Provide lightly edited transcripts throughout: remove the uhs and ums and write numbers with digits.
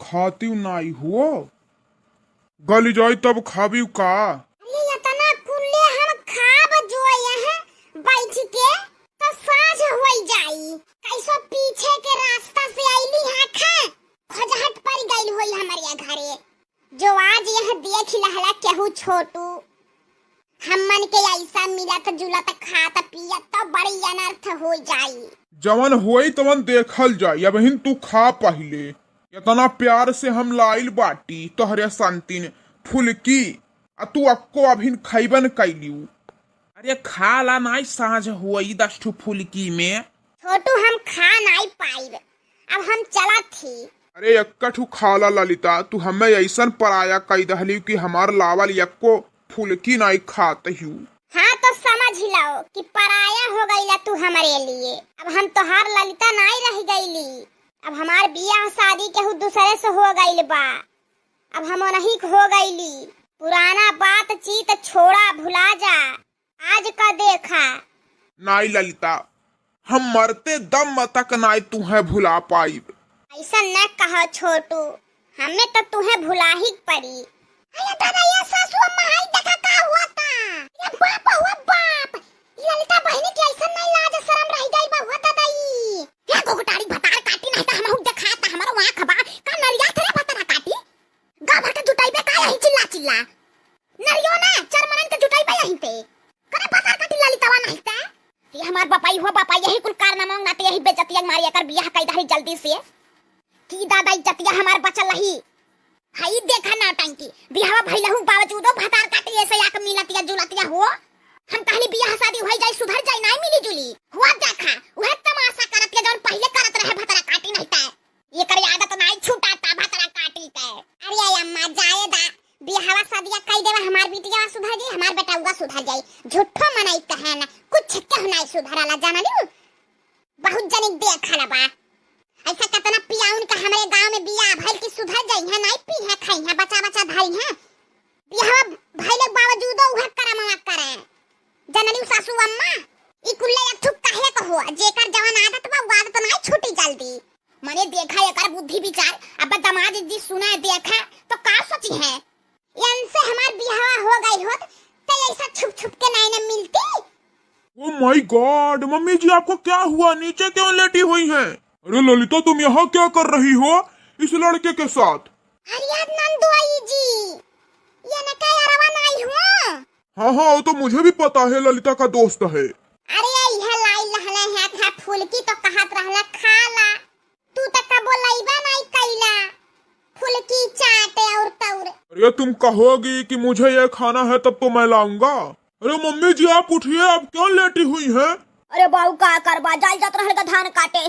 खाती नहीं हो गली जाई तब खाबी का। अरे इतना कुल्ले हम खाब जो यहाँ बैठ के तो साँझ होई जाई। कैसो पीछे के रास्ता से आईली है खा खजहट पर गई होई हमारे घरे। जो आज यह देख लहला केहू छोटू हमन के ऐसा मिलत जुलत खात पियत तो बड़ी अनर्थ हो जाई। जवन होई तवन देखल जाई। अब हिन तू खा पहले। इतना प्यार से हम लाइल बाटी तोहरे संतिन फुलकी आ तू अक्को अभिन खैबन कैलियू। अरे खा ला नाई साँझ हुई 10 ठू फुलकी में। छोटू हम खा नहीं पाइब अब हम चला थी। अरे यक्का ठू खा ला ललिता तू हमें ऐसन पराया कई दहली कि हमार लावल यक्को फुलकी नहीं खाते हूँ। हाँ तो समझ लो कि पराया हो गईला तू हमारे लिए। अब हम तोहार ललिता नहीं रह गईली। अब हमार बियाह शादी केहू दूसरे से हो गईल बा। अब हम नहीं हो गईली। पुराना बातचीत छोड़ा भुला जा आज का देखा। नाई ललिता हम मरते दम तक नाई तुम्हें भुला पाइब। ऐसा न कहो छोटू हमें तो तुम्हें भुला ही पड़ी। अरे दादा ये सासू अम्मा आई देखा का हुआ था। ये बाप हुआ बाप ललिता बहनी की ऐसा नहीं लाज शर्म रह गई बा हुआ दादा ई। क्या गोगटाड़ी भतार काटी नहीं था हम हुक देखा था हमारा वहां खबा का नरिया थरे भतार काटी। गा भर के जुटाई पे का यही चिल्ला चिल्ला नरियो ना चरमनन के जुटाई पे यहीं पे करे भतार काटी ललिता वा नहीं था। ये हमार बापाई हुआ बापा यही कुल कारनामा मांगते यही बेइज्जतिया मारिया कर बियाह कई दहरी जल्दी से की दादा इज्जतिया हमार बचल रही। हाई देखा ना टंकी बियाह भइलहु बावजूदो भतार काटी ऐसे आक मिलतिया जुलतिया हो। हम कहली बियाह शादी होई जाई सुधर जाई नहीं मिली जुली हुआ देखा वह तमाशा करत के जौन पहले करत रहे भतरा काटी नहीं ता ये कर आदत नहीं छूटाता भतरा काटी के। अरे अम्मा जाए दा बियाह शादिया कई देवा हमार बिटिया सुधर जाई हमार बेटाउगा सुधर जाई। झूठो मनाई कहे ना कुछ के नहीं सुधरला जानली बहुत जनिक देखला बा। ऐसा कितना पियाउन का हमारे गांव में बियाह भइल की सुधर जाई है नहीं पी है खाई है बच्चा बच्चा धाई है बियाह भइले बावजूद उहे करमवा करे जननी सासू अम्मा ई कुल्ले एक ठुक काहे को हुआ जेकर जवान आदत बा वो आदत नहीं छूटी जल्दी। मने देखा एकर बुद्धि विचार अब दमाद जी सुना देखा तो का सोची है इनसे हमार बियाह हो गई होत तो ऐसा छुप छुप के नहीं न मिलती। ओ माय गॉड मम्मी जी आपको क्या हुआ नीचे क्यों लेटी हुई हैं? अरे ललिता तुम यहाँ क्या कर रही हो इस लड़के के साथ? अरे नंदू आई जी ये न क्या यारवा नहीं हुआ। हाँ हाँ वो तो मुझे भी पता है ललिता का दोस्त है। अरे यह लाई लहले है था फुलकी तो कहत रहला खाला तू तो कबो लाइबा नहीं कैला फुलकी चाटे और तौर। अरे तुम कहोगी कि मुझे ये खाना है तब तो मैं लाऊंगा। अरे मम्मी जी आप उठिए आप क्यों लेटी हुई हैं? अरे बाबू का करबा जाल जात रहल धान काटे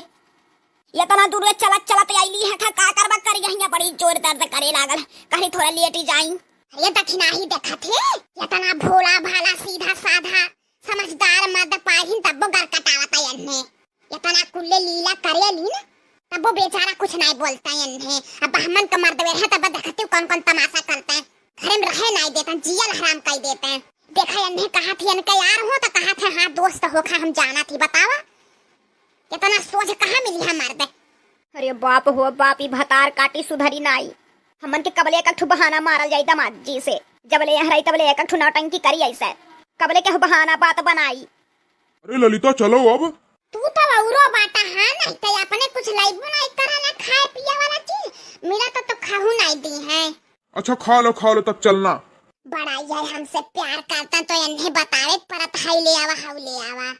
ये तना दूर चलत चलत आईली है का करबा कर यहां बड़ी जोर दर्द करे लागल कहीं थोड़ा लेटी जाई। ये दक्षिणा ही देखा थे ये तना भोला भाला सीधा साधा समझदार मर्द पाहिन तब घर कटावता यन्ने ये तना कुल्ले लीला करेली ना तब वो बेचारा कुछ नहीं बोलता यन्ने। अब ब्राह्मण का मर्द वे है तब देखते कौन कौन तमाशा करते हैं घर में रहे नहीं देते जियल हराम कर देते हैं। देखा यन्ने कहा थी इनका यार हो तो कहा था हाँ दोस्त होखा हम जाना थी बतावा इतना सोच कहाँ मिली है मर्द। अरे बाप हो बाप ही भतार काटी सुधरी नाई हमन के कबले एक बहाना मारल जाई दामाद जी से जबले यहाँ रही तबले एक नौटंकी करी ऐसा कबले के बहाना बात बनाई। अरे ललिता चलो अब तू तो औरो बाटा है नहीं तो अपने कुछ लाइबो नहीं करना खाए पिए वाला चीज मेरा तो खाहू नहीं दी है। अच्छा खा लो तब चलना। बड़ा यार हमसे प्यार करता तो इन्हें बतावे परत हाई ले आवा हाउ ले आवा।